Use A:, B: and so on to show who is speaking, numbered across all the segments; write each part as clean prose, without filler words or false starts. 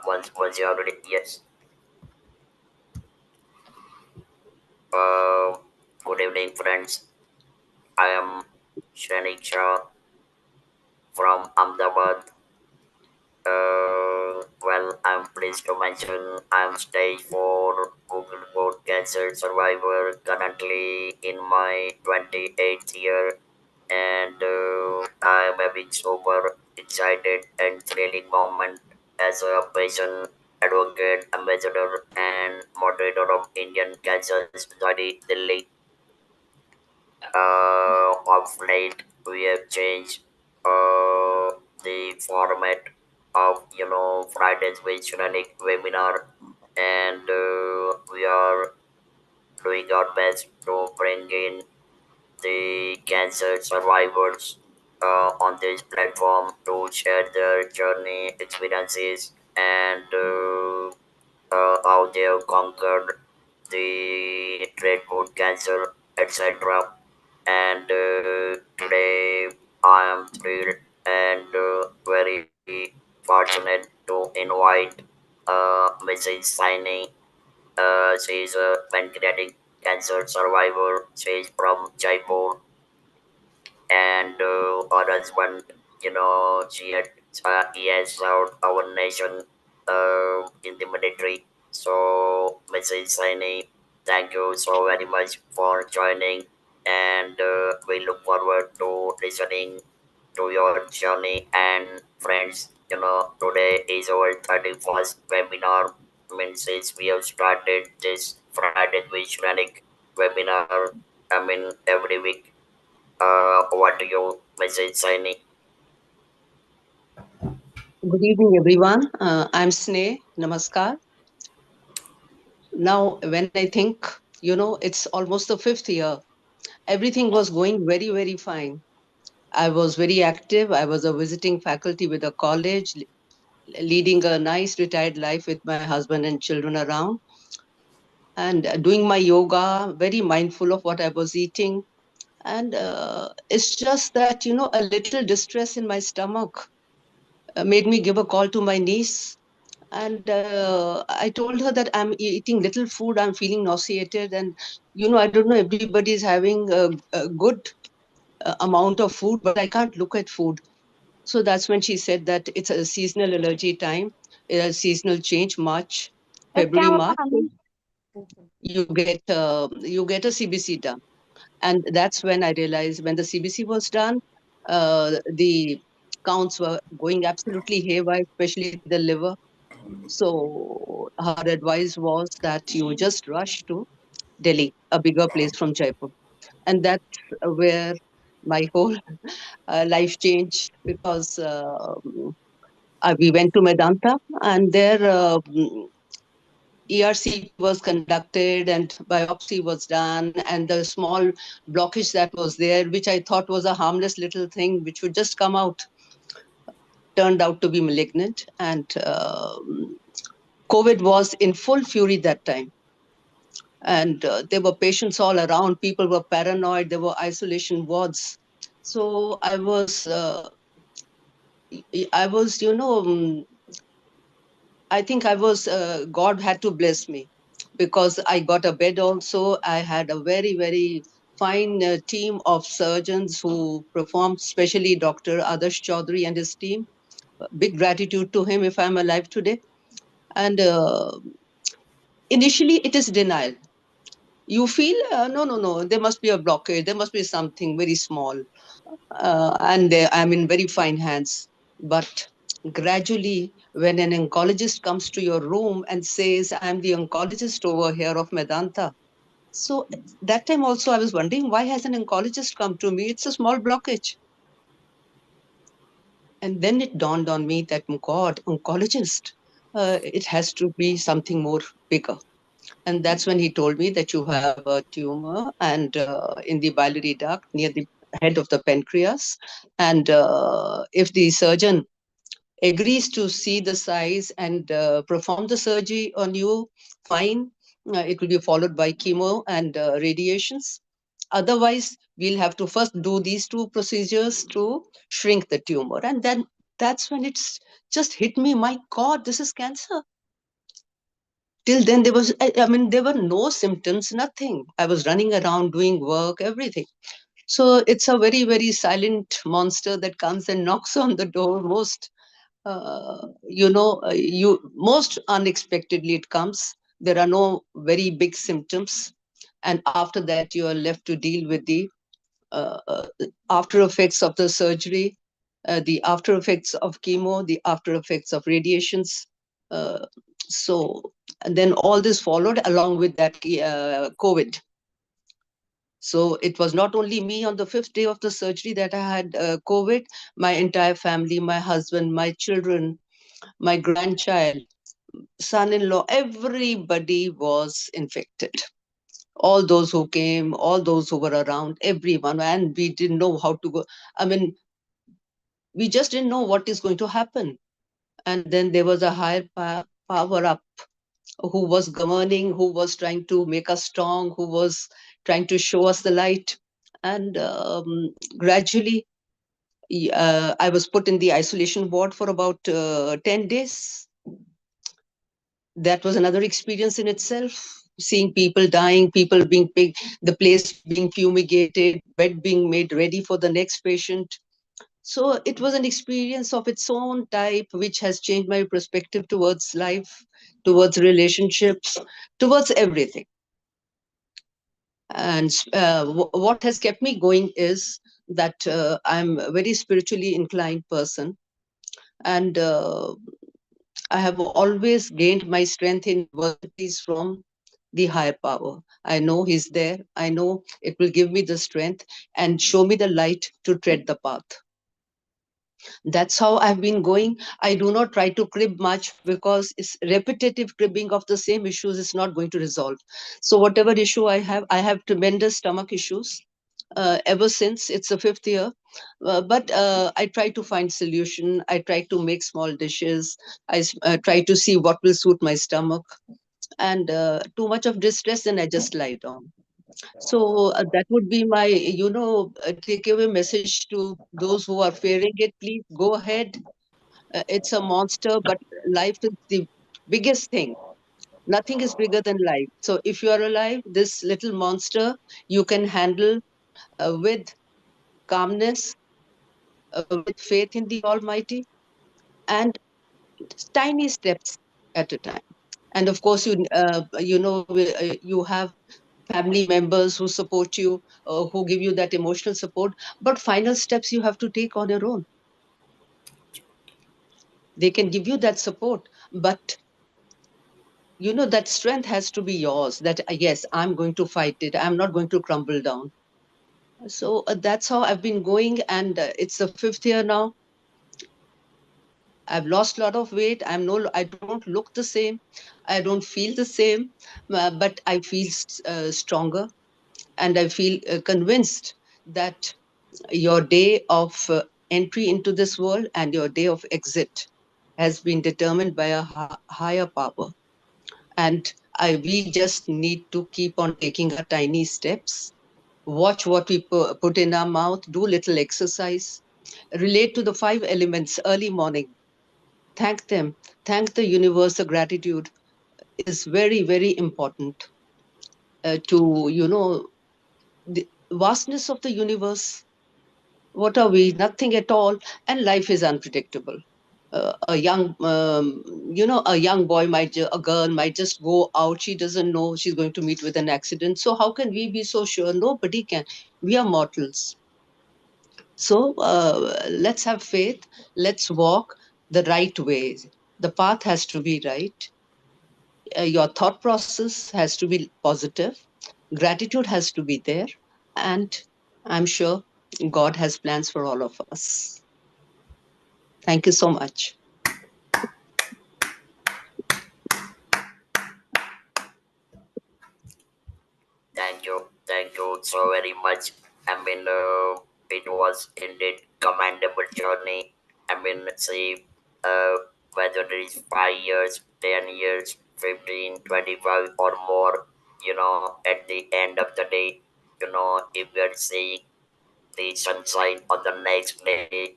A: once you have ready. Yes. Good evening, friends. I am Shrenik from Ahmedabad. I'm pleased to mention I'm stage 4 Google Board Cancer survivor, currently in my 28th year, and I'm having super excited and thrilling moment as a patient advocate, ambassador, and moderator of Indian Cancer Society, Delhi. Of late, we have changed the format of Fridays with Shrenik webinar, and we are doing our best to bring in the cancer survivors on this platform to share their journey, experiences, and how they have conquered the dreadful cancer, etc. And today I am thrilled and very fortunate to invite Mrs. Saini. She is a pancreatic cancer survivor. She is from Jaipur, and her husband, he has served our nation in the military. So, Mrs. Saini, thank you so very much for joining, and we look forward to listening to your journey. And friends, today is our 31st webinar. Since we have started this Friday with Shrenik webinar, every week. What do you message, Saini?
B: Good evening, everyone. I'm Sneh. Namaskar. Now, when I think, it's almost the fifth year. Everything was going very, very fine. I was very active. I was a visiting faculty with a college, leading a nice retired life with my husband and children around, and doing my yoga, very mindful of what I was eating. And it's just that, a little distress in my stomach made me give a call to my niece. And I told her that I'm eating little food, I'm feeling nauseated, and I don't know, everybody's having a good amount of food, but I can't look at food. So that's when she said that it's a seasonal allergy time, a seasonal change, March, February, March. You get a CBC done, and that's when I realized when the CBC was done, the counts were going absolutely haywire, especially the liver. So her advice was that you just rush to Delhi, a bigger place from Jaipur. And that's where my whole life changed, because we went to Medanta, and there ERCP was conducted and biopsy was done, and the small blockage that was there, which I thought was a harmless little thing which would just come out, turned out to be malignant. And COVID was in full fury that time, and there were patients all around. People were paranoid. There were isolation wards. So I was, I think I was, God had to bless me, because I got a bed also. I had a very, very fine team of surgeons who performed, especially Dr. Adarsh Chaudhary and his team. Big gratitude to him if I'm alive today. And initially, it is denial. You feel, no, no, no, there must be a blockage, there must be something very small, and I'm in very fine hands. But gradually, when an oncologist comes to your room and says, I'm the oncologist over here of Medanta, so that time also I was wondering, why has an oncologist come to me? It's a small blockage. And then it dawned on me that, God, oncologist, it has to be something more bigger. And that's when he told me that you have a tumor and in the biliary duct near the head of the pancreas. And if the surgeon agrees to see the size and perform the surgery on you, fine. It will be followed by chemo and radiations. Otherwise, we'll have to first do these two procedures to shrink the tumor. And then That's when it's just hit me. My God, this is cancer. Till then, I mean, there were no symptoms, nothing. I was running around doing work, everything. So it's a very, very silent monster that comes and knocks on the door most, you most unexpectedly it comes. There are no very big symptoms. And after that, you are left to deal with the uh, uh, after effects of the surgery, the after effects of chemo, the after effects of radiations. Uh, so, and then all this followed along with that COVID. So it was not only me on the fifth day of the surgery that I had COVID, my entire family, my husband, my children, my grandchild, son in law, everybody was infected. All those who came, all those who were around, everyone, and we didn't know how to go. I mean, we just didn't know what is going to happen. And then there was a higher power up who was governing, who was trying to make us strong, who was trying to show us the light. And gradually, I was put in the isolation ward for about 10 days. That was another experience in itself. Seeing people dying, people being picked, the place being fumigated, bed being made ready for the next patient. So it was an experience of its own type, which has changed my perspective towards life, towards relationships, towards everything. And what has kept me going is that I'm a very spiritually inclined person. And I have always gained my strength in adversities from the higher power. I know He's there. I know it will give me the strength and show me the light to tread the path. That's how I've been going. I do not try to crib much because it's repetitive cribbing of the same issues is not going to resolve. So whatever issue I have tremendous stomach issues. Ever since it's the fifth year, but I try to find solution. I try to make small dishes. I try to see what will suit my stomach. And too much of distress, and I just lie down. So that would be my, takeaway message to those who are fearing it. Please go ahead. It's a monster, but life is the biggest thing. Nothing is bigger than life. So if you are alive, this little monster you can handle with calmness, with faith in the Almighty, and tiny steps at a time. And of course, you have family members who support you, who give you that emotional support. But final steps you have to take on your own. They can give you that support, but that strength has to be yours. That yes, I'm going to fight it. I'm not going to crumble down. So that's how I've been going, and it's the fifth year now. I've lost a lot of weight. I don't look the same. I don't feel the same, but I feel stronger, and I feel convinced that your day of entry into this world and your day of exit has been determined by a higher power. And we just need to keep on taking our tiny steps, watch what we put in our mouth, do little exercise, relate to the five elements early morning, thank them, thank the universe. The gratitude is very, very important to, the vastness of the universe. What are we? Nothing at all. And life is unpredictable. A young boy a girl might just go out. She doesn't know she's going to meet with an accident. So how can we be so sure? Nobody can. We are mortals. So let's have faith. Let's walk the right way. The path has to be right. Your thought process has to be positive. Gratitude has to be there. And I'm sure God has plans for all of us. Thank you so much.
A: Thank you so very much. I mean, it was indeed commendable journey. I mean, see, uh, whether it is 5 years, 10 years, 15, 25, or more, at the end of the day, if we are seeing the sunshine on the next day,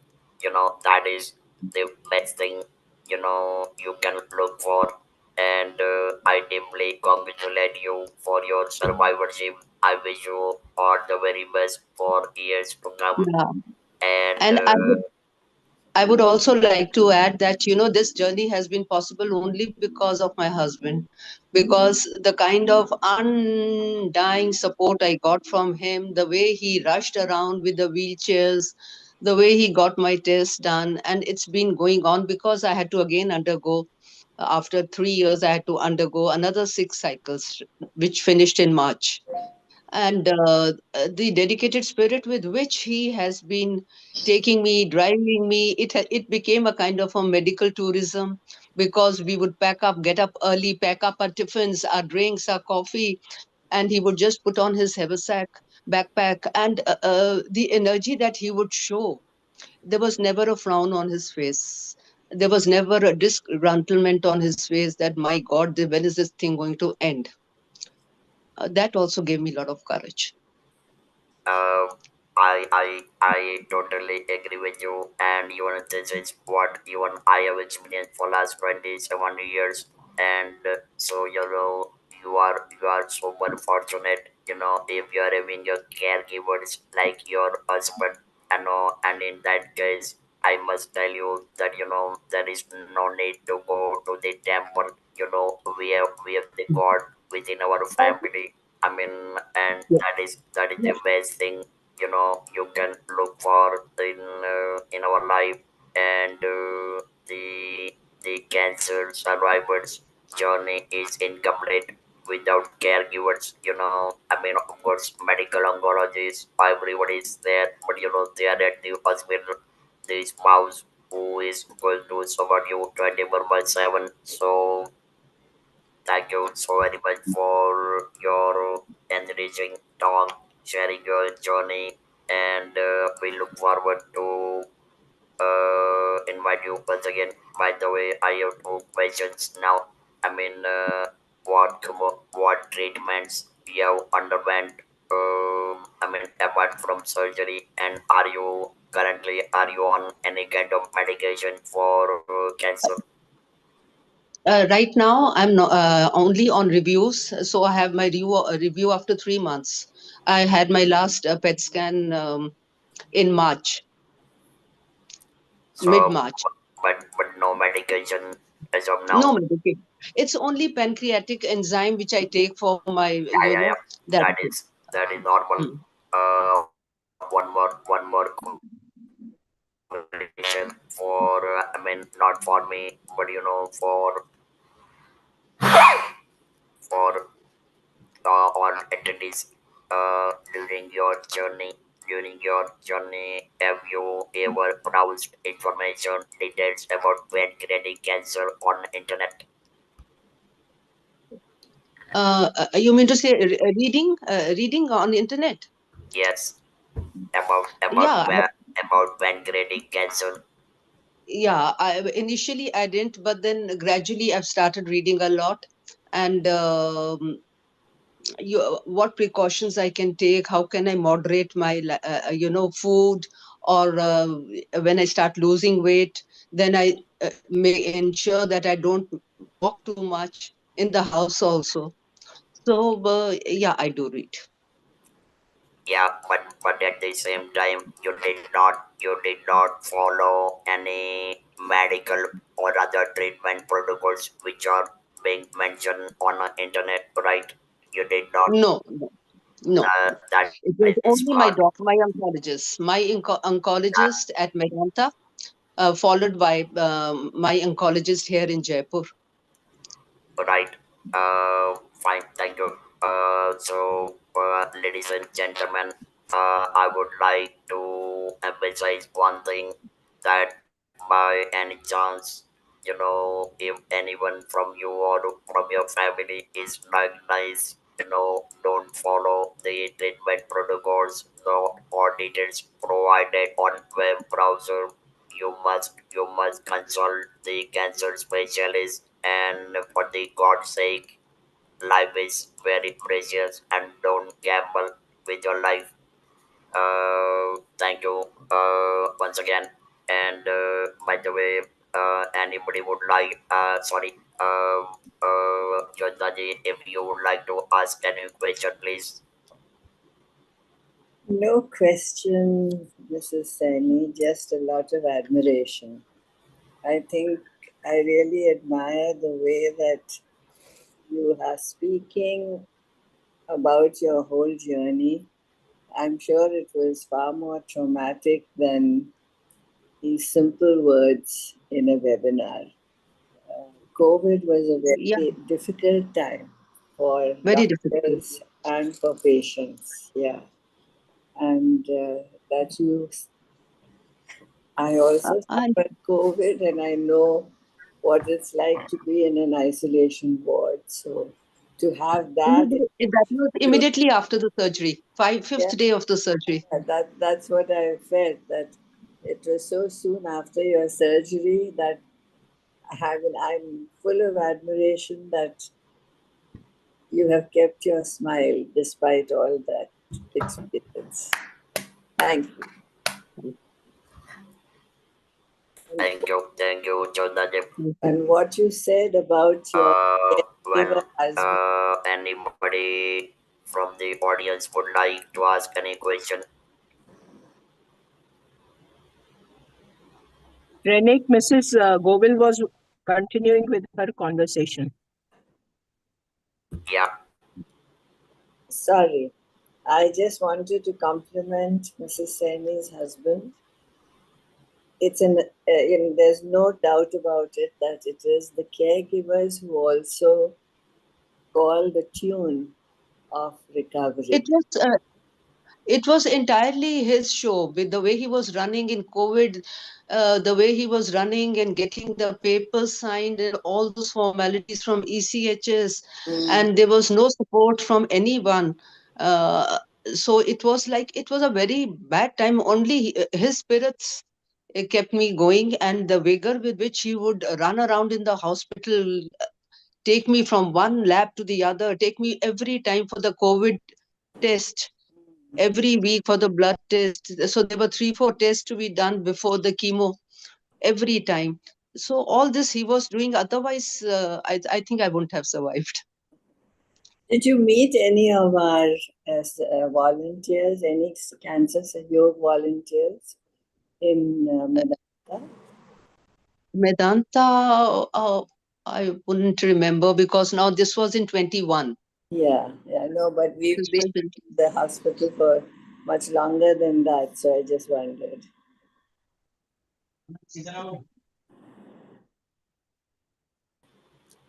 A: that is the best thing you can look for. And I deeply congratulate you for your survivorship. I wish you all the very best for years to come.
B: Yeah.
A: And
B: And I would also like to add that, this journey has been possible only because of my husband, because the kind of undying support I got from him, the way he rushed around with the wheelchairs, the way he got my test done, and it's been going on because I had to again undergo, after 3 years, I had to undergo another 6 cycles, which finished in March. And the dedicated spirit with which he has been taking me, driving me, it became a kind of a medical tourism, because we would pack up, get up early, pack up our tiffins, our drinks, our coffee, and he would just put on his haversack backpack, and the energy that he would show, there was never a frown on his face. There was never a disgruntlement on his face that, my God, when is this thing going to end? That also gave me a lot of courage.
A: Uh, I totally agree with you, and even this is what even I have experienced for last 27 years. And so you are super fortunate. If you are having your caregivers like your husband, and in that case, I must tell you that there is no need to go to the temple. We have the God within our family. I mean, and
B: Yeah.
A: that is the best thing you can look for in our life. And the cancer survivors journey is incomplete without caregivers. I mean, of course, medical oncologists, everybody is there, but they are at the hospital. The spouse who is going to support you 24/7. So thank you so very much for your enriching talk, sharing your journey, and we look forward to invite you once again. By the way, I have two questions now. I mean, what treatments you have underwent? I mean, apart from surgery, and are you on any kind of medication for cancer?
B: Right now, I'm no, only on reviews. So I have my review after 3 months. I had my last PET scan in March, mid
A: So,
B: March.
A: but no medication as of
B: No
A: now.
B: medication. It's only pancreatic enzyme which I take for my,
A: Yeah, yeah, yeah.
B: that.
A: That is normal.
B: Mm.
A: One more question for I mean, not for me, but for all entities. During your journey, have you ever browsed information details about pancreatic cancer on internet?
B: You mean to say reading on the internet?
A: Yes, about
B: Yeah,
A: about pa- about pancreatic cancer.
B: yeah. Initially I didn't, but then gradually I've started reading a lot, and what precautions I can take, how can I moderate my food, or when I start losing weight, then I may ensure that I don't walk too much in the house also. So yeah, I do read.
A: Yeah, but at the same time, you did not follow any medical or other treatment protocols which are being mentioned on the internet, right? You did not.
B: No, no, no.
A: That
B: It
A: is
B: was
A: smart.
B: only my oncologist, oncologist at Medanta, followed by my oncologist here in Jaipur.
A: Right. Fine. Thank you. Ladies and gentlemen, I would like to emphasize one thing, that by any chance, if anyone from you or from your family is diagnosed, don't follow the treatment protocols, no, or details provided on web browser. You must consult the cancer specialist, and for the God's sake, life is very precious and don't gamble with your life. Thank you once again, And by the way, anybody would like, sorry, Jyotaji, if you would like to ask any question, please.
C: No question, Mrs. Saini, just a lot of admiration. I think I really admire the way that you are speaking about your whole journey. I'm sure it was far more traumatic than these simple words in a webinar. COVID was a
B: Yeah,
C: very difficult time for
B: very difficult.
C: doctors and for patients. Yeah. And that you, I also
B: I
C: suffered COVID and I know what it's like to be in an isolation ward. So to have that,
B: That was immediately after the surgery,
C: yeah,
B: fifth day of the surgery.
C: that's what I felt, that it was so soon after your surgery that I'm full of admiration that you have kept your smile despite all that experience. Thank you.
A: Thank you, Jyotaji.
C: And what you said about your caregiver
A: Well,
C: husband,
A: anybody from the audience would like to ask any question?
D: Shrenik, Mrs. Govil was continuing with her conversation.
A: Yeah,
C: sorry, I just wanted to compliment Mrs. Saini's husband. There's no doubt about it that it is the caregivers who also call the tune of
B: It
C: recovery.
B: was it was entirely his show with the way he was running in COVID, the way he was running and getting the papers signed and all those formalities from ECHS,
C: Mm.
B: and there was no support from anyone. Uh, so it was like it was a very bad time. Only his spirits kept me going, and the vigor with which he would run around in the hospital, take me from one lab to the other, take me every time for the COVID test, every week for the blood test. So there were 3, 4 tests to be done before the chemo every time. So all this he was doing. Otherwise, I think I wouldn't have survived.
C: Did you meet any of our volunteers, any cancer Sahyog volunteers in Medanta?
B: Medanta, I wouldn't remember because now this was in 21.
C: Yeah, no, but we've
B: This was
C: been
B: 20.
C: in the hospital for much longer than that, so I just wondered.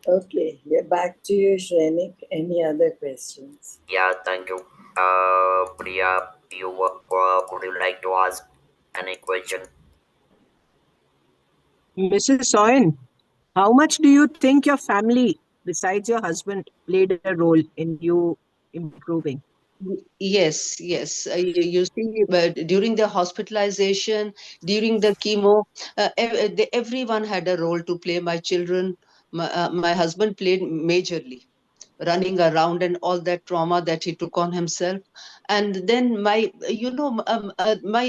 C: Okay, we're back to you, Shrenik. Any other questions?
A: yeah, thank you. Priya, you would you like to ask any question?
D: Mrs. Soin, how much do you think your family, besides your husband, played a role in you improving?
B: Yes, yes. You see, but during the hospitalization, during the chemo, everyone had a role to play. My children, my husband played majorly, running around and all that trauma that he took on himself. And then my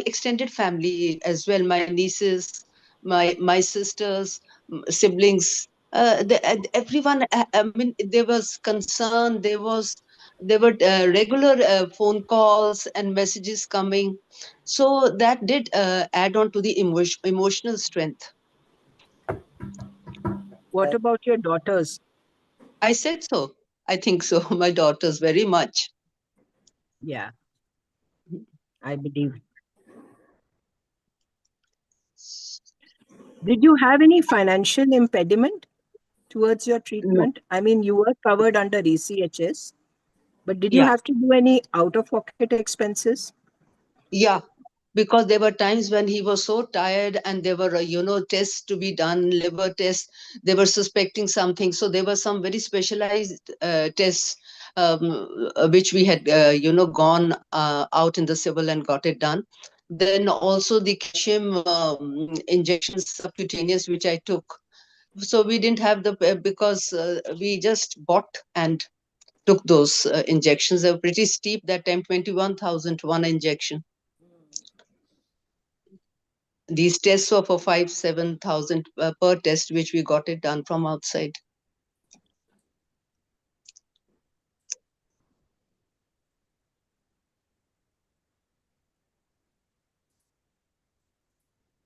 B: extended family as well, my nieces, my sisters, siblings, everyone, I mean, there was concern, there were regular phone calls and messages coming, so that did add on to the emotional strength.
D: What about your daughters?
B: I said so. I think so. My daughters very much.
D: Yeah, I believe. Did you have any financial impediment towards your
B: No.
D: treatment? I mean, you were covered under ECHS, but did you
B: Yeah.
D: have to do any out of pocket expenses?
B: Yeah, because there were times when he was so tired and there were, tests to be done, liver tests. They were suspecting something. So there were some very specialized tests, which we had, gone out in the civil and got it done. Then also the calcium injections, subcutaneous, which I took. So we didn't have because we just bought and took those injections. They were pretty steep that time, 21,000 one injection. These tests were for 5-7 thousand per test, which we got it done from outside.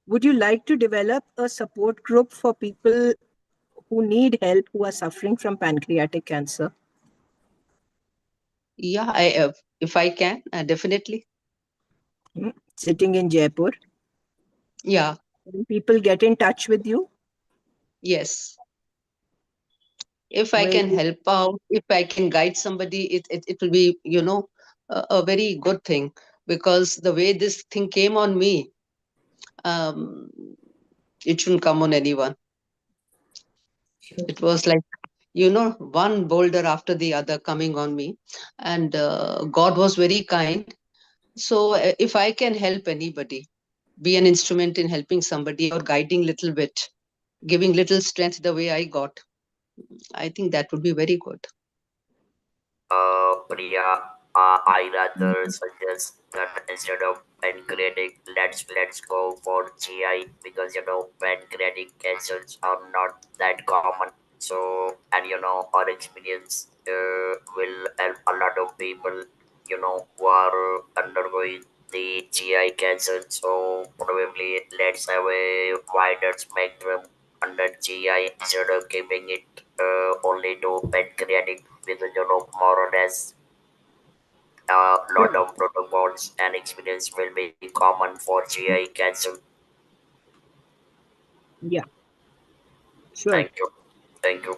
D: Would you like to develop a support group for people who need help who are suffering from pancreatic cancer?
B: Yeah, if I can, definitely.
D: Sitting in Jaipur,
B: Yeah,
D: can people get in touch with you?
B: yes. If I
D: Where
B: can help out, if I can guide somebody, it will be, a very good thing, because the way this thing came on me, um, it shouldn't come on anyone.
C: Sure.
B: It was like, one boulder after the other coming on me. And God was very kind. So if I can help anybody, be an instrument in helping somebody or guiding little bit, giving little strength the way I got, I think that would be very good.
A: Priya, I rather suggest that instead of pancreatic, let's go for GI, because pancreatic cancers are not that common. So, and our experience will help a lot of people, who are undergoing the GI cancer. So probably let's have a wider spectrum under GI instead of keeping it only to pancreatic, because more or less a lot
D: Sure.
A: of protocols and experience will be common for GI cancer.
D: Yeah, sure.
A: Thank you. Thank you.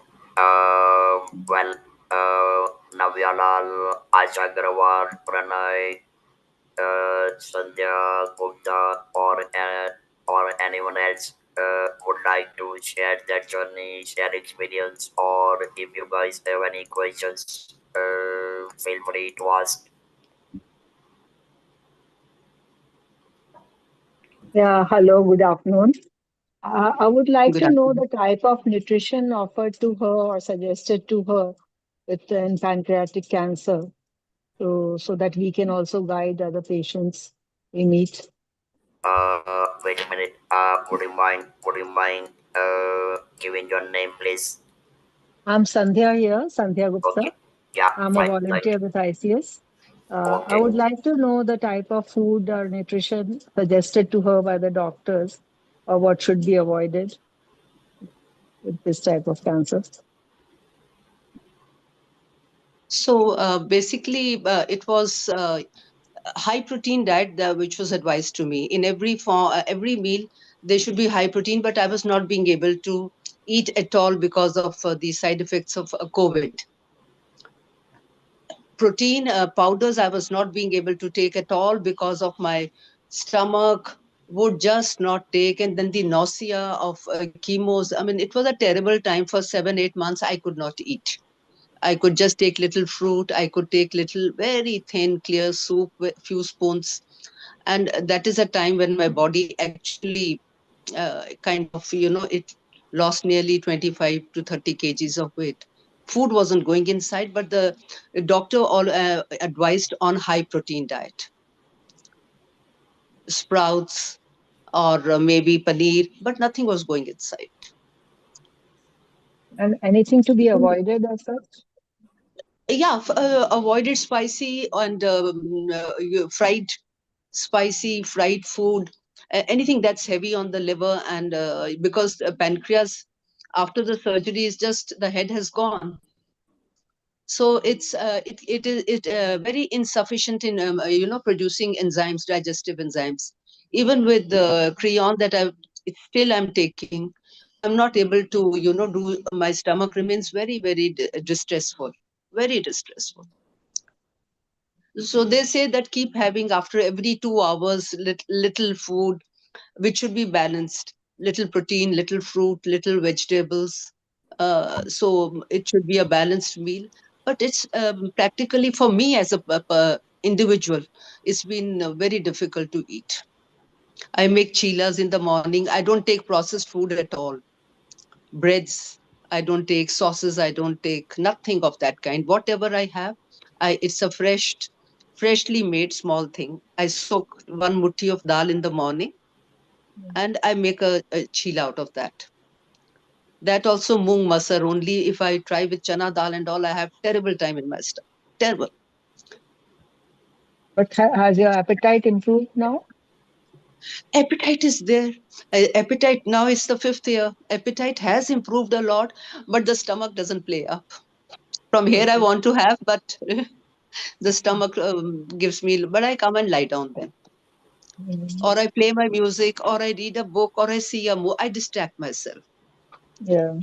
A: Well, Navyalal, Asha Agrawal, Pranay, Sandhya Gupta, or anyone else would like to share their journey, share experience, or if you guys have any questions, feel free to ask.
E: Yeah, hello, good afternoon. I would like
B: Good
E: to know
B: afternoon.
E: the type of nutrition offered to her or suggested to her with pancreatic cancer, so that we can also guide other patients we meet.
A: Wait a minute. Would you mind giving your name, please?
E: I'm Sandhya here, Sandhya Gupta.
A: Okay. Yeah,
E: I'm a
A: fine. Thank
E: volunteer
A: you.
E: with ICS. I
A: Okay.
E: would like to know the type of food or nutrition suggested to her by the doctors, or what should be avoided with this type of cancer.
B: So basically, it was high protein diet which was advised to me. In every meal there should be high protein, but I was not being able to eat at all because of the side effects of COVID. Protein powders I was not being able to take at all because of my stomach would just not take, and then the nausea of chemos. I mean, it was a terrible time. For 7-8 months I could not eat. I could just take little fruit. I could take little very thin, clear soup with few spoons. And that is a time when my body actually kind of, it lost nearly 25 to 30 kgs of weight. Food wasn't going inside, but the doctor all advised on high protein diet, sprouts or maybe paneer, but nothing was going inside.
E: And anything to be avoided as such?
B: Yeah, avoided spicy and fried, spicy fried food, anything that's heavy on the liver. And because pancreas after the surgery is just the head has gone, so it is very insufficient in producing enzymes, digestive enzymes. Even with the creon that I'm taking, I'm not able to do. My stomach remains very very distressful, very distressful. So they say that keep having after every 2 hours little food, which should be balanced, little protein, little fruit, little vegetables. So it should be a balanced meal. But it's practically for me as a individual, it's been very difficult to eat. I make chilas in the morning. I don't take processed food at all. Breads, I don't take sauces. I don't take nothing of that kind. Whatever I have, it's a freshly made small thing. I soak one mutti of dal in the morning, and I make a chila out of that. That also moong masar. Only if I try with chana dal and all, I have terrible time in my stomach. Terrible.
E: But has your appetite improved now?
B: Appetite is there. Appetite now is the fifth year. Appetite has improved a lot, but the stomach doesn't play up. From here, I want to have, but the stomach gives me. But I come and lie down then,
E: Mm,
B: or I play my music, or I read a book, or I see a movie. I distract myself.
E: yeah.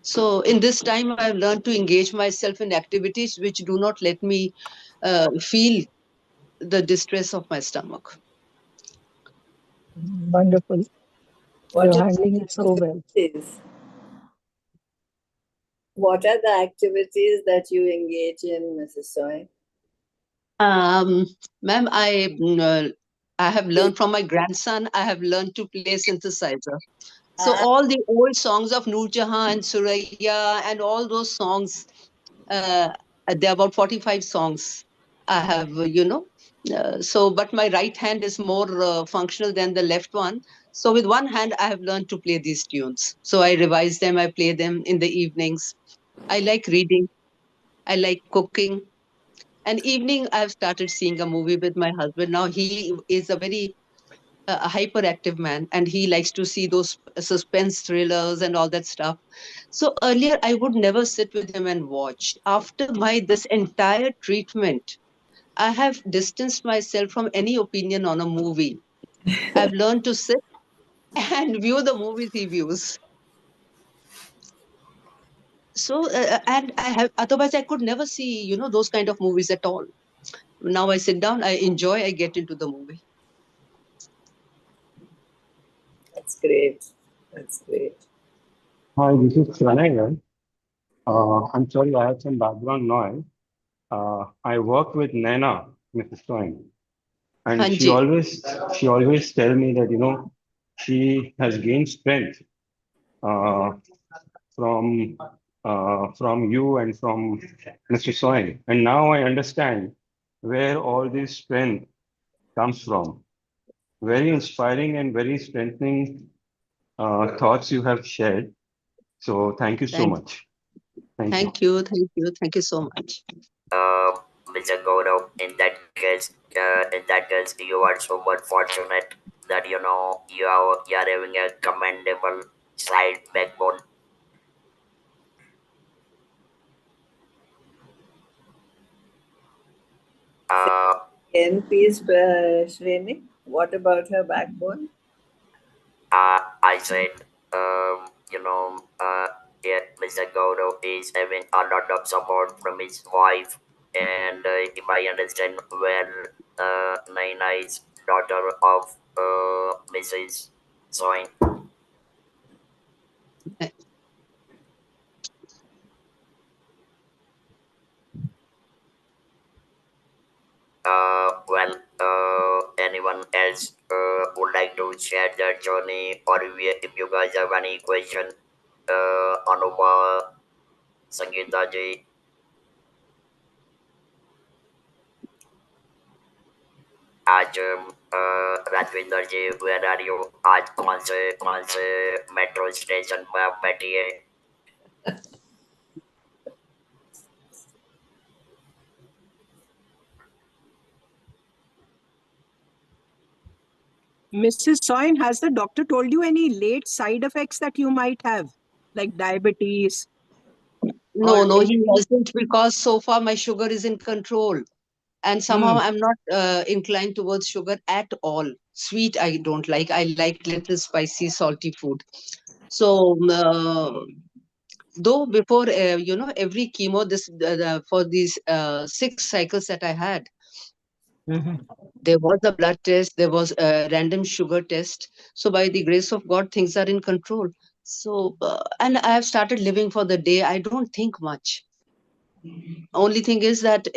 B: So in this time, I've learned to engage myself in activities which do not let me feel the distress of my stomach.
E: Wonderful.
C: What
E: You're
C: are
E: handling it so well.
C: the activities? What are the activities that you engage in, Mrs. Soy?
B: Um, Ma'am, I have learned from my grandson. I have learned to play synthesizer. So
C: Ah,
B: all the old songs of Noor Jahan and Suraya and all those songs, uh, there are about 45 songs I have, so, but my right hand is more functional than the left one. So with one hand, I have learned to play these tunes. So I revise them, I play them in the evenings. I like reading, I like cooking. And evening, I've started seeing a movie with my husband. Now he is a very a hyperactive man, and he likes to see those suspense thrillers and all that stuff. So earlier I would never sit with him and watch. After my this entire treatment, I have distanced myself from any opinion on a movie. I've learned to sit and view the movies he views. So and I have, otherwise I could never see those kind of movies at all. Now I sit down, I enjoy, I get into the movie.
C: that's great. That's great.
F: Hi, this is Shrenik. I'm sorry, I have some background noise. I work with Naina, Mrs. Swain, and she
B: Hanji.
F: always she always tell me that she has gained strength uh, from from you and from Mr. Swain, and now I understand where all this strength comes from. Very inspiring and very strengthening thoughts you have shared. So thank you so
B: Thank,
F: much. Thank you.
B: thank you, thank you, thank you so much.
A: Mr. Gaurav, in that case, you are so much fortunate that you are having a commendable side backbone.
C: Say
A: Uh,
C: again, please, Shrenik. What about her backbone?
A: I said, yeah, Mr. Gaurav is having a lot of support from his wife, and if I understand well, Naina is daughter of Mrs. Soin. Anyone else would like to share their journey, or if you guys have any question, Anuba, Sangeeta ji, आज राजविंदर जी, where are you? आज कौन से metro station पर आप बैठी है?
D: Mrs. Soin, has the doctor told you any late side effects that you might have, like diabetes
B: No,
D: or
B: no, he
D: anything?
B: hasn't, because so far my sugar is in control. And somehow
D: Hmm.
B: I'm not inclined towards sugar at all. Sweet, I don't like. I like little spicy, salty food. So, though before, every chemo, for these 6 cycles that I had,
D: Mhm.
B: there was a blood test, there was a random sugar test. So, by the grace of God, things are in control. So, and I have started living for the day. I don't think much. Only thing is that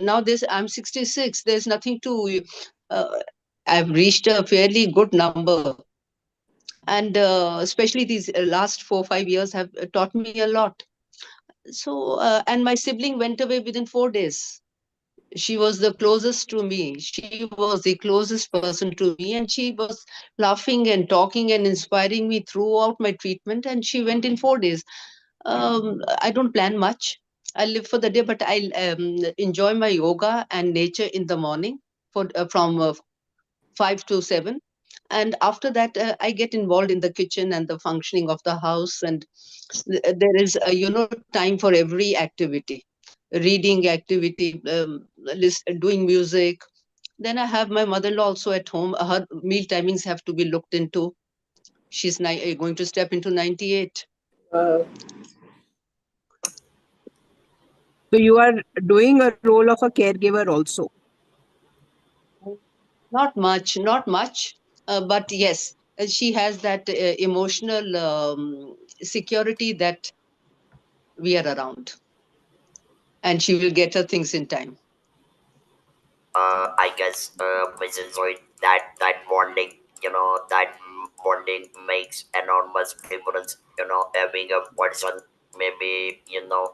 B: now this I'm 66. There's nothing to. Uh, I've reached a fairly good number, and especially these last 4 5 years have taught me a lot. So, and my sibling went away within 4 days. She was the closest to me. She was the closest person to me, and she was laughing and talking and inspiring me throughout my treatment. And she went in 4 days. I don't plan much. I live for the day, but I enjoy my yoga and nature in the morning from 5 to 7. And after that, I get involved in the kitchen and the functioning of the house. And there is, time for every activity, reading activity, doing music. Then I have my mother-in-law also at home. Her meal timings have to be looked into. She's going to step into 98.
C: Uh,
D: So you are doing a role of a caregiver also.
B: Not much, not much, but yes, she has that emotional security that we are around, and she will get her things in time.
A: I guess Mrs. Zoid, that bonding, that bonding makes enormous difference. Having a person maybe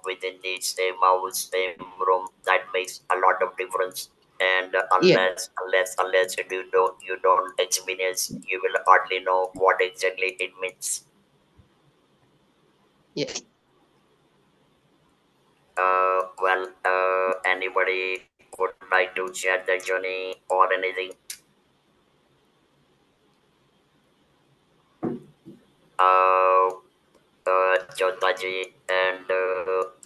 A: within the same house, same room, that makes a lot of difference. And
B: Yeah,
A: unless you don't experience, you will hardly know what exactly it means.
B: yes.
A: Anybody would like to share their journey or anything? Uh, Jyotaji and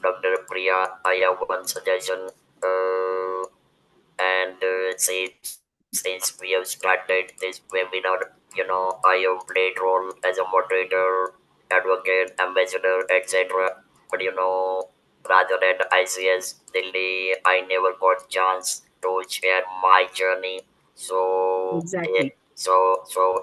A: Dr. Priya, I have one suggestion. Uh, and since we have started this webinar, I have played role as a moderator, advocate, ambassador, etc. But rather at ICS Delhi, I never got chance to share my journey. So,
D: Exactly.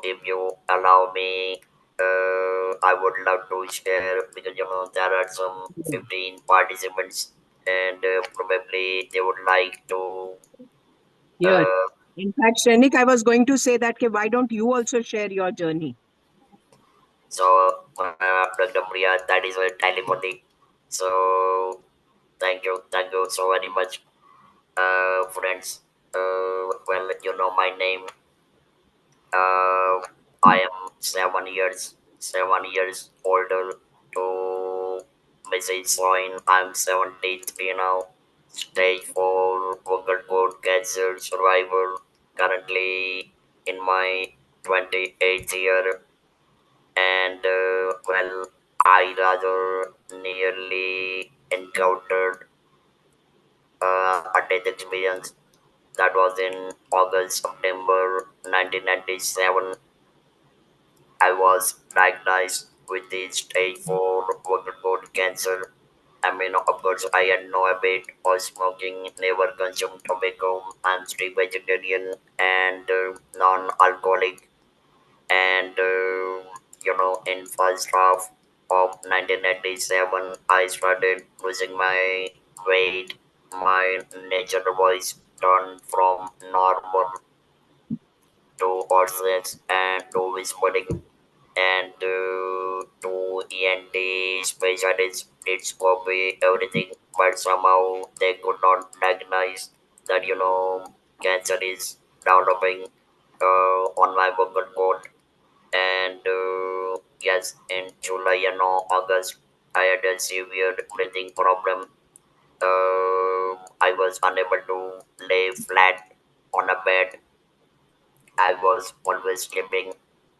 A: if you allow me, I would love to share because there are some
D: Yeah.
A: 15 participants, and probably they would like to.
D: Yeah.
A: Uh,
D: In fact, Shrenik, I was going to say that, okay, why don't you also share your journey?
A: Dr. Priya, that is a telepathy. So, thank you so very much, friends. My name. I am 7 years older to Mrs. Soin. I'm 73 now. Stage 4 vocal cord cancer survivor. Currently in my 28th year. And I rather nearly encountered a death experience that was in August, September 1997. I was diagnosed with the stage 4 vocal cord cancer. I mean, of course, I had no habit of smoking, never consumed tobacco. I'm strict vegetarian and non-alcoholic. And in first half of 1997, I started losing my weight. My nature voice turned from normal to hoarseness and to whispering and to ENT specialists did copy everything, but somehow they could not diagnose that cancer is developing on my vocal cord. And yes, in July and August, I had a severe breathing problem. I was unable to lay flat on a bed. I was always sleeping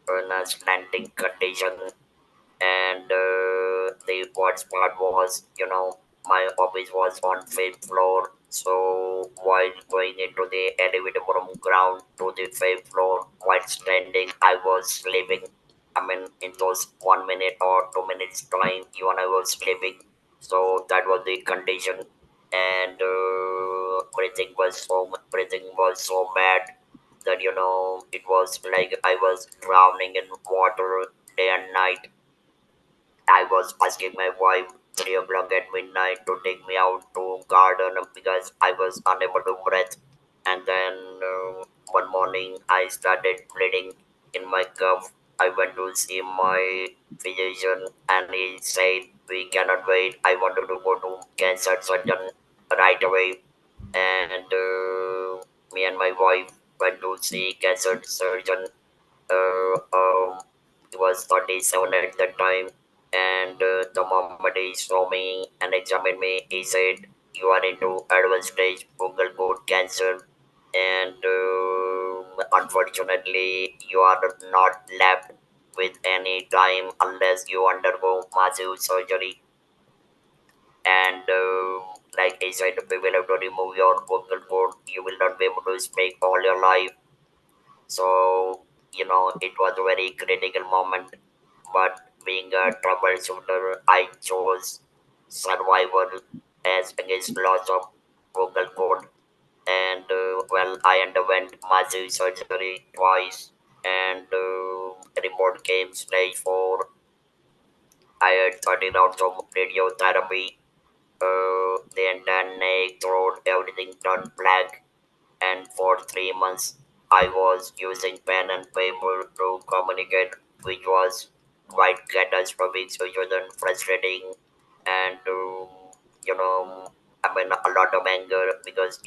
A: in a slanting condition, and the worst part was, my office was on fifth floor. So while going into the elevator from ground to the fifth floor, while standing, I was sleeping. I mean, in those 1 minute or 2 minutes time, even I was sleeping. So that was the condition, and breathing was so bad that it was like I was drowning in water day and night. I was asking my wife 3 o'clock at midnight to take me out to garden because I was unable to breathe. And then one morning I started bleeding in my cuff. I went to see my physician and he said we cannot wait. I wanted to go to cancer surgeon right away. and me and my wife went to see cancer surgeon. He was 37 at that time, and the moment he saw me and examined me, he said, "You are into advanced stage fungal cord cancer, and unfortunately, you are not left with any time unless you undergo massive surgery." And like I said, we will have to remove your vocal cord. You will not be able to speak all your life. So, it was a very critical moment. But being a troubleshooter, I chose survival as against loss of vocal cord. And well, I underwent massive surgery twice, and report came stage 4. I had 30 rounds of radiotherapy, the entire neck, throat, everything turned black, and for 3 months I was using pen and paper to communicate, which was quite catastrophic, so it was frustrating, and I mean a lot of anger because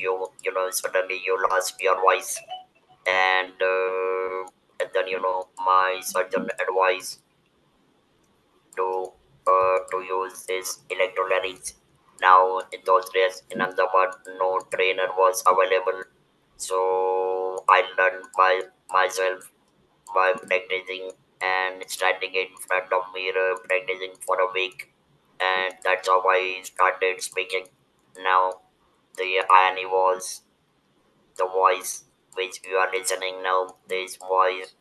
A: suddenly you lost your voice, and then my surgeon advised to use this electrolytes. Now in those days in Ahmedabad, no trainer was available, so I learned by myself by practicing and standing in front of mirror, practicing for a week, and that's how I started speaking. Now the irony was the voice which you are listening now. This voice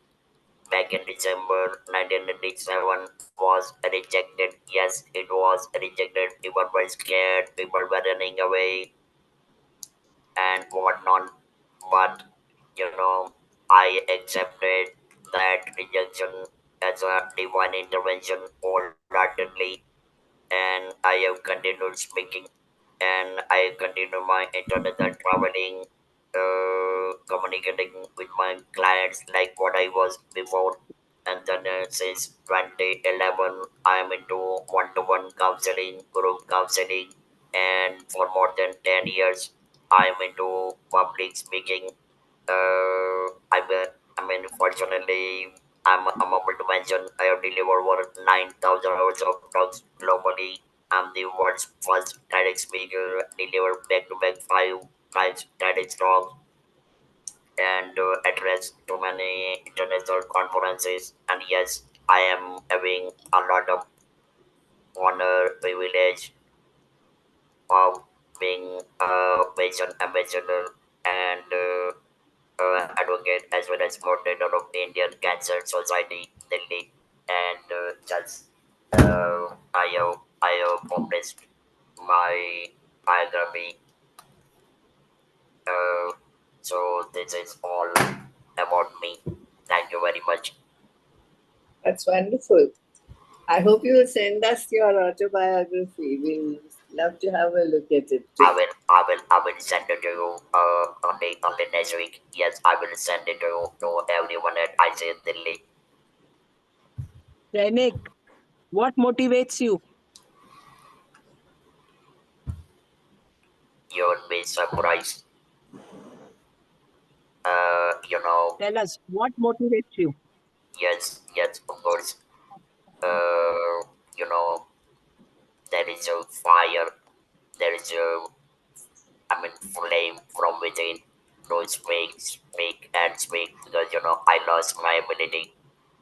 A: back in December 1997 was rejected. Yes, it was rejected. People were scared, people were running away, and whatnot. But, I accepted that rejection as a divine intervention wholeheartedly, and I have continued speaking, and I continue my international traveling, communicating with my clients like what I was before. And then since 2011, I am into one-to-one counseling, group counseling, and for more than 10 years, I am into public speaking. I mean, fortunately, I'm able to mention I have delivered over 9,000 hours of talks globally. I'm the world's first TEDx speaker, delivered back-to-back 5 times TEDx talks, and addressed to many international conferences. And yes, I am having a lot of honor, privilege of being a patient ambassador and advocate as well as moderator of the Indian Cancer Society, Delhi, and just I have published my biography. Uh, so this is all about me. Thank you very much.
C: That's wonderful. I hope you will send us your autobiography. We'll love to have a look at it too.
A: I will send it to you on the next week. Yes, I will send it to everyone at IC Delhi.
D: Shrenik, what motivates you?
A: You will be surprised. You know,
D: Tell us, what motivates you?
A: yes, of course. Uh, you know, there is a fire. There is a, I mean, flame from within to speak and speak because I lost my ability,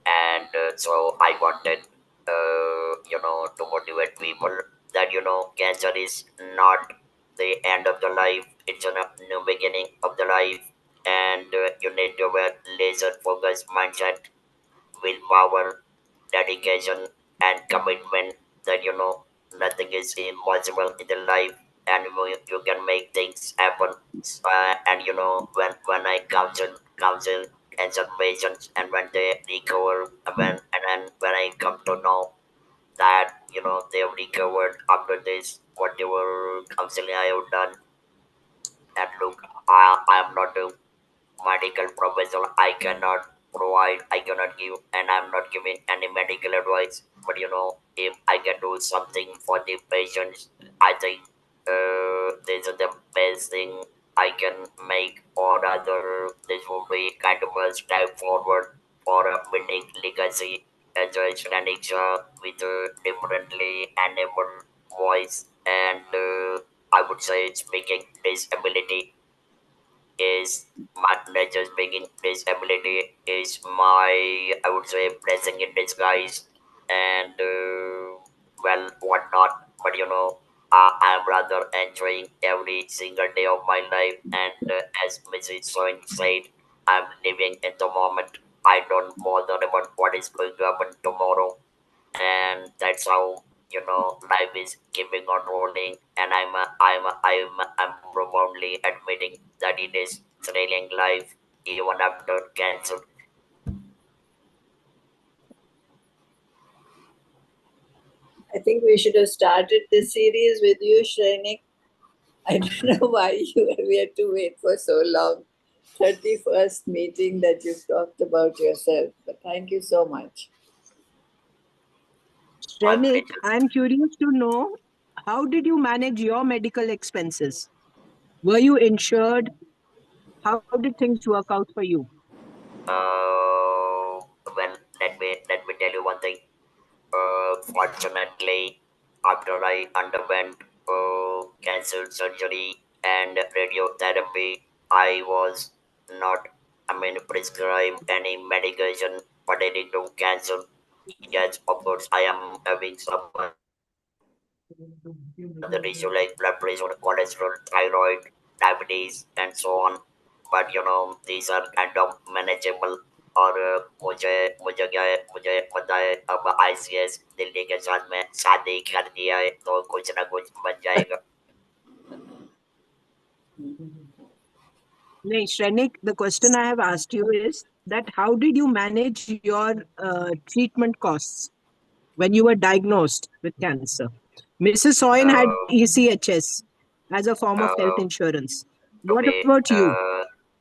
A: and so I wanted, to motivate people that cancer is not the end of the life. It's a new beginning of the life, and you need to have a laser focused mindset, willpower, dedication, and commitment that nothing is impossible in the life, and you can make things happen. And when I counsel cancer patients, and when they recover, and when I come to know that they have recovered after this whatever counseling I have done, and look, I am not a medical professional. I cannot give, and I'm not giving any medical advice. But if I can do something for the patients, I think this is the best thing I can make, or rather, this would be kind of a step forward for a building legacy as a Shrenik with a differently enabled voice, and I would say speaking disability is my nature speaking disability is my, I would say, blessing in disguise, and well, whatnot. But I'm rather enjoying every single day of my life, and as Mrs. Soin said, I'm living in the moment. I don't bother about what is going to happen tomorrow, and that's how life is keeping on rolling. And I'm profoundly admitting that it is thrilling life even after cancer.
C: I think we should have started this series with you, Shrenik. I don't know why we had to wait for so long. 31st meeting that you've talked about yourself. But thank you so much.
A: My
D: Shrenik,
A: pleasure.
D: I'm curious to know, how did you manage your medical expenses? Were you insured? How did things work out for you?
A: Well, let me tell you one thing. Fortunately, after I underwent cancer surgery and radiotherapy, I was not, I mean, prescribed any medication pertaining to cancer. Yes, of course, I am having some other issue like blood pressure, cholesterol, thyroid, diabetes, and so on. But these are kind of manageable. और मुझे पता है अब ICS Delhi के साथ में शादी कर दिया है तो कुछ ना कुछ बन जाएगा.
D: No, Shrenik, the question I have asked you is that how did you manage your treatment costs when you were diagnosed with cancer? Mrs. Soin had
A: Uh,
D: ECHS as a form of health
A: uh,
D: insurance.
A: to
D: What
A: be
D: about you?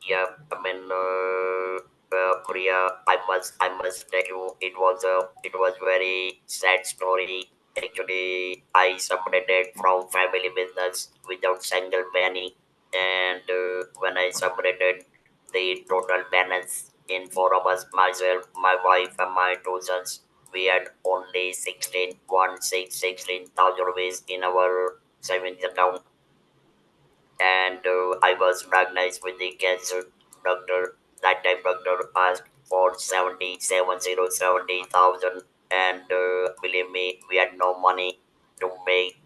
A: yeah, I mean Priya, I must tell you it was very sad story. Actually, I separated from family business without single penny, and when I separated, the total balance in four of us, myself, my wife, and my two sons, we had only 16,000 rupees in our savings account, and I was diagnosed with the cancer. Doctor, that time doctor asked for 70,000, and believe me, we had no money to pay.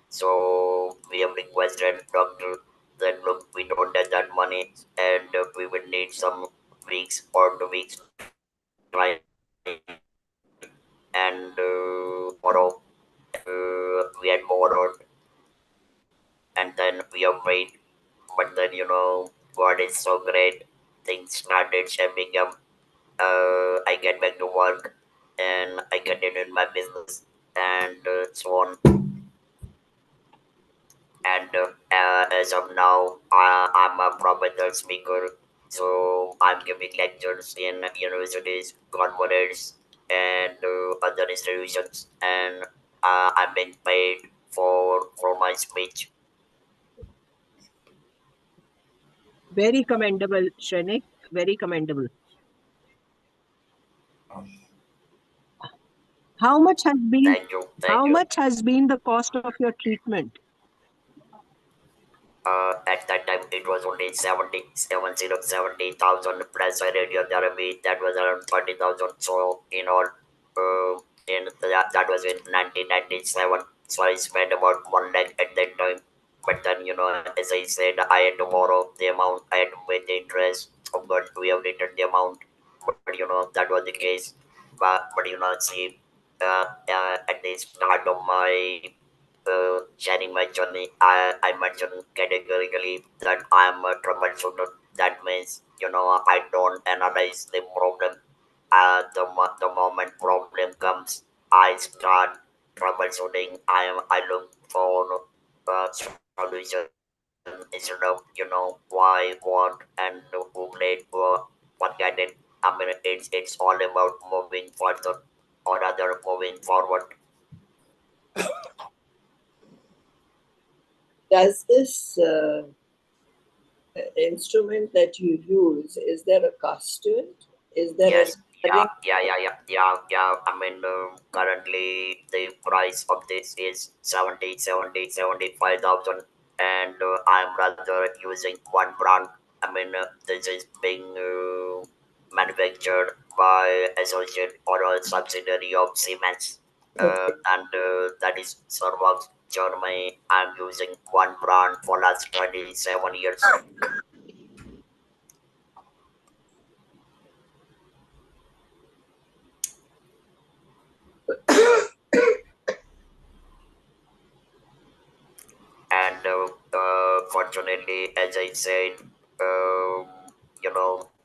A: So we have requested doctor that look, we don't have that money, and we will need some weeks or 2 weeks time, and borrow, and we had borrowed, and then we have paid. But then God is so great. Things started shaping up. I get back to work, and I continued my business, and so on. And as of now, I'm a professional speaker. So I'm giving lectures in universities, conferences, and other institutions, and I'm being paid for my speech.
D: Very commendable, Shrenik. Very commendable. How much has been
A: Thank you,
D: how
A: thank you.
D: much has been the cost of your treatment?
A: At that time it was only 70,000 plus radiotherapy. That was around 30,000. So in all, that was in 1997. So I spent about 1 lakh at that time. But then as I said, I had to borrow the amount. I had to pay the interest. Of course, we have returned the amount. But that was the case. But see, at the start of my sharing my journey, I mentioned categorically that I'm a troubleshooter. That means, I don't analyze the problem. The moment problem comes, I start troubleshooting. I look for solution instead of, why, what, and who played what guided. I mean, it's all about moving further, or rather moving forward.
C: Does this instrument that you use, is there a cost to it? Is there a
A: Yes, yeah,
C: recurring?
A: yeah. I mean, currently the price of this is 75,000, and I'm rather using one brand. I mean, this is being manufactured by associate or a subsidiary of Siemens,
C: Okay.
A: and that is Servox Germany. I'm using one brand for last 27 years. And fortunately, as I said,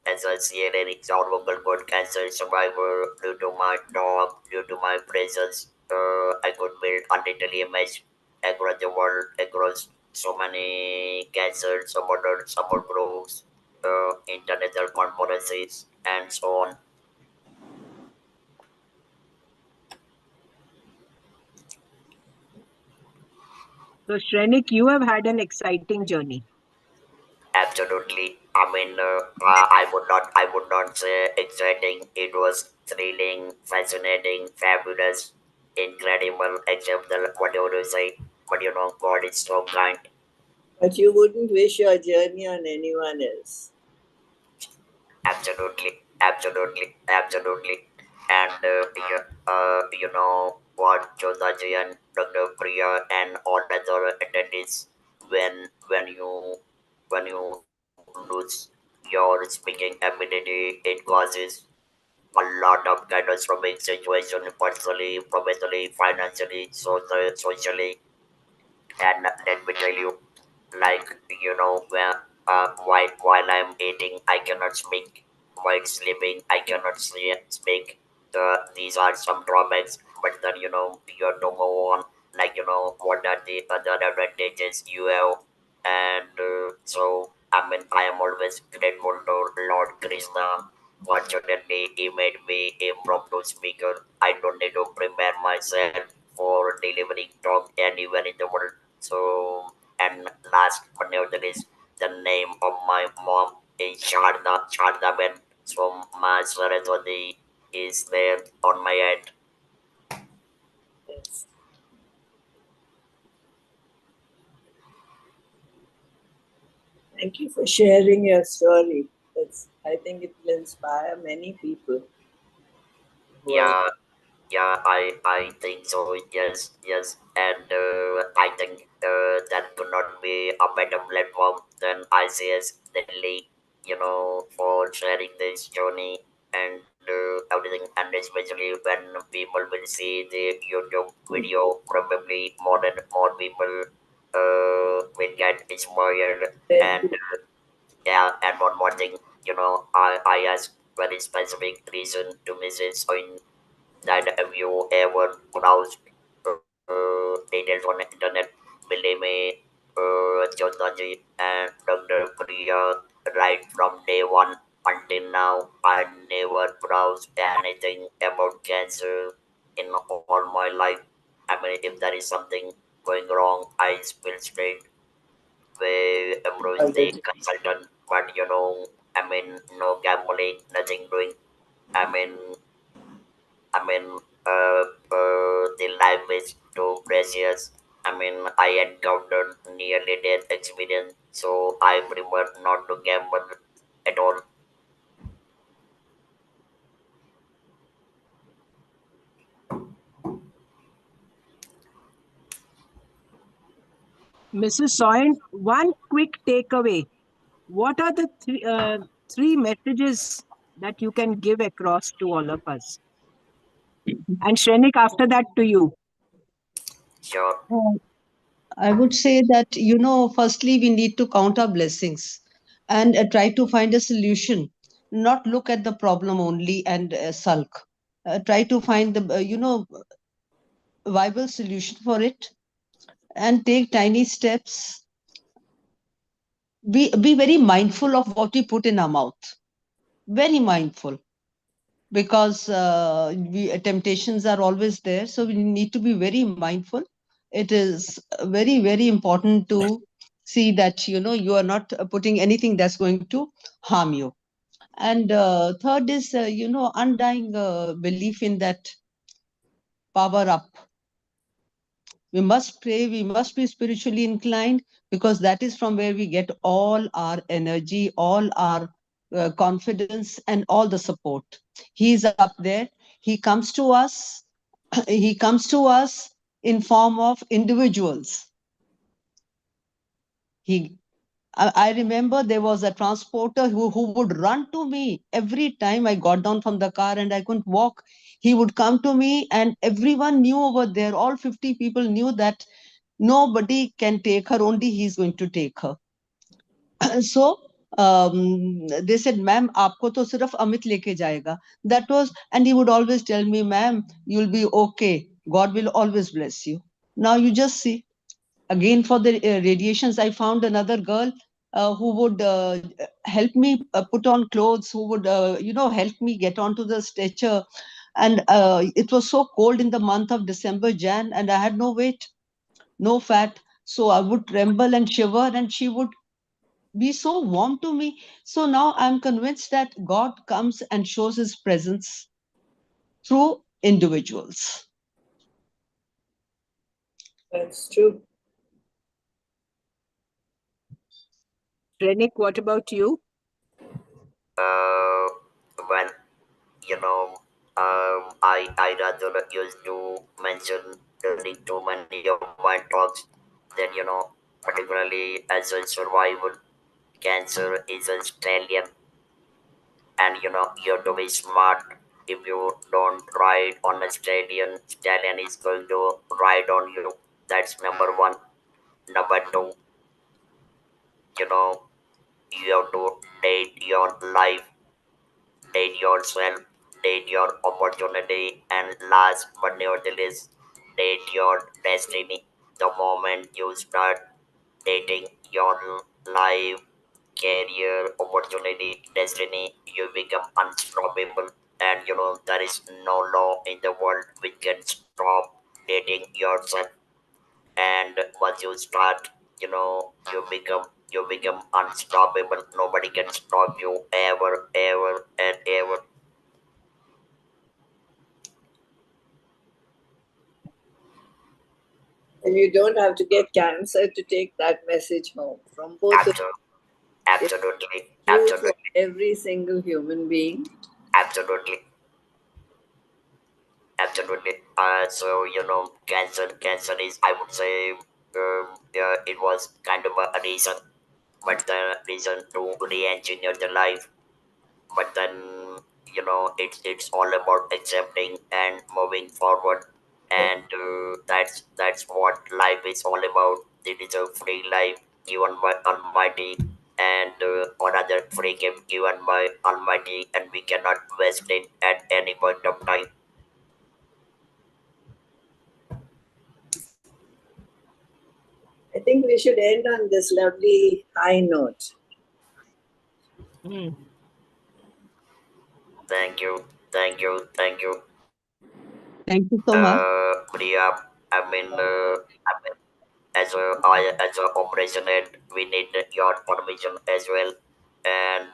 A: as I see an example good cancer survivor due to my dog, due to my presence, I could build a little image across the world, across so many cancers, some other groups, international conferences, and so on.
D: So, Shrenik, you have had an exciting journey.
A: Absolutely. I mean, I would not say exciting. It was thrilling, fascinating, fabulous, incredible, exceptional, whatever you say. But God is so kind.
C: But you wouldn't wish your journey on anyone else.
A: Absolutely. And what Jodaji and Dr. Priya and all other attendees, when you when you lose your speaking ability, it causes a lot of catastrophic situation personally, professionally, financially, socially. And let me tell you, like where while I'm eating, I cannot speak. While sleeping, I cannot speak. These are some drawbacks, but then you have to move on. Like what are the other advantages you have? And so I mean, I am always grateful to Lord Krishna. Fortunately, he made me impromptu speaker. I don't need to prepare myself for delivering talk anywhere in the world. So, and last but not the least, the name of my mom is Sharda Ben. So, my Saraswati is there on my head.
C: Yes. Thank you for sharing your story. I think it will inspire many people who are.
A: Yeah, I think so. Yes, and I think that could not be a better platform than ICS Delhi, for sharing this journey and everything, and especially when people will see the YouTube video, probably more people will get inspired. And and one more thing, I asked very specific reason to Mrs. Oin that have you ever browsed details on the internet? Believe me, Jyotaji and Dr. Priya, right from day one until now, I never browsed anything about cancer in all my life. I mean, if there is something going wrong, I will straight way approach the consultant. But I mean, no gambling, nothing doing. I mean, I mean, the life is too precious. I mean, I encountered nearly death experience, so I prefer not to gamble at all.
D: Mrs. Soin, one quick takeaway. What are the three messages that you can give across to all of us? And Shrenik, after that, to you.
A: Sure,
B: Uh, I would say that, firstly, we need to count our blessings and try to find a solution, not look at the problem only and sulk. Try to find the, viable solution for it and take tiny steps. Be very mindful of what we put in our mouth. Very mindful, because temptations are always there. So we need to be very mindful. It is very, very important to see that you are not putting anything that's going to harm you. And third is undying belief in that power up. We must pray, we must be spiritually inclined, because that is from where we get all our energy, all our confidence, and all the support. He is up there. He comes to us. He comes to us in form of individuals. He I remember there was a transporter who would run to me every time I got down from the car and I couldn't walk. He would come to me, and everyone knew over there, all 50 people knew that nobody can take her, only he's going to take her. So they said, ma'am, aapko to sirf Amit leke jayega. That was, and he would always tell me, ma'am, you'll be okay. God will always bless you. Now you just see. Again, for the radiations, I found another girl who would help me put on clothes, who would, help me get onto the stretcher. And it was so cold in the month of December, Jan, and I had no weight, no fat. So I would tremble and shiver, and she would be so warm to me. So now I'm convinced that God comes and shows his presence through individuals.
C: That's true.
D: Shrenik, what about you?
A: Uh, well, I rather used to mention during too many of my talks that, particularly as a survival, cancer is a stallion, and you have to be smart. If you don't ride on a stallion is going to ride on you. That's number one. Number two, you know, you have to date your life, date yourself, date your opportunity, and last but not the least, date your destiny. The moment you start dating your life, career, opportunity, destiny, you become unstoppable. And there is no law in the world which can stop dating yourself. And once you start, you become unstoppable. Nobody can stop you ever, ever, and ever.
C: And you don't have to get cancer to take that message home from both of
A: Absolutely,
C: you. It's
A: absolutely,
C: true for
A: absolutely,
C: every single human being.
A: absolutely, absolutely. So cancer is, I would say, yeah, it was kind of a reason, but the reason to re-engineer the life. But then it's all about accepting and moving forward, and that's what life is all about. It is a free life given by Almighty, and another free gift given by Almighty, and we cannot waste it at any point of time.
C: I think we should end on this lovely high note.
D: Hmm.
A: Thank you, thank you, thank you.
B: Thank you so much.
A: Priya, I mean, as a operation head, we need your permission as well. And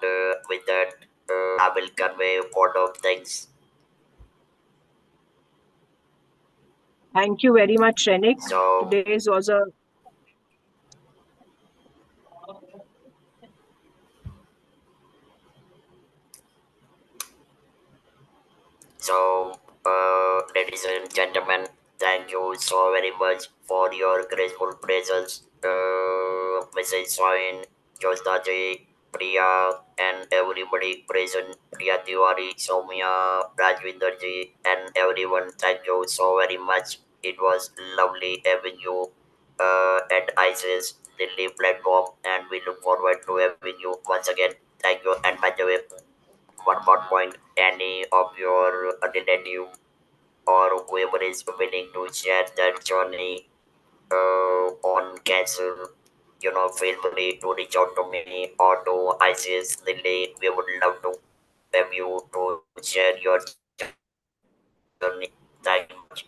A: with that, I will convey a lot of things.
D: Thank you very much, Shrenik.
A: So,
D: Today's was a
A: ladies and gentlemen, thank you so very much for your graceful presence, Mrs. Soin, Josdaji, Priya, and everybody present, Priya Tiwari, Soumya, Rajvinderji, and everyone. Thank you so very much. It was lovely having you at ISIS Delhi platform, and we look forward to having you once again. Thank you. And by the way, one more point, any of your relative or whoever is willing to share their journey on cancer, feel free to reach out to me or to ICS Delhi. We would love to have you to share your journey. Thank you so very much.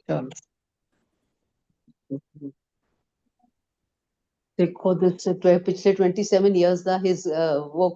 B: चलो देखो this पिछले 27 years ਦਾ his वो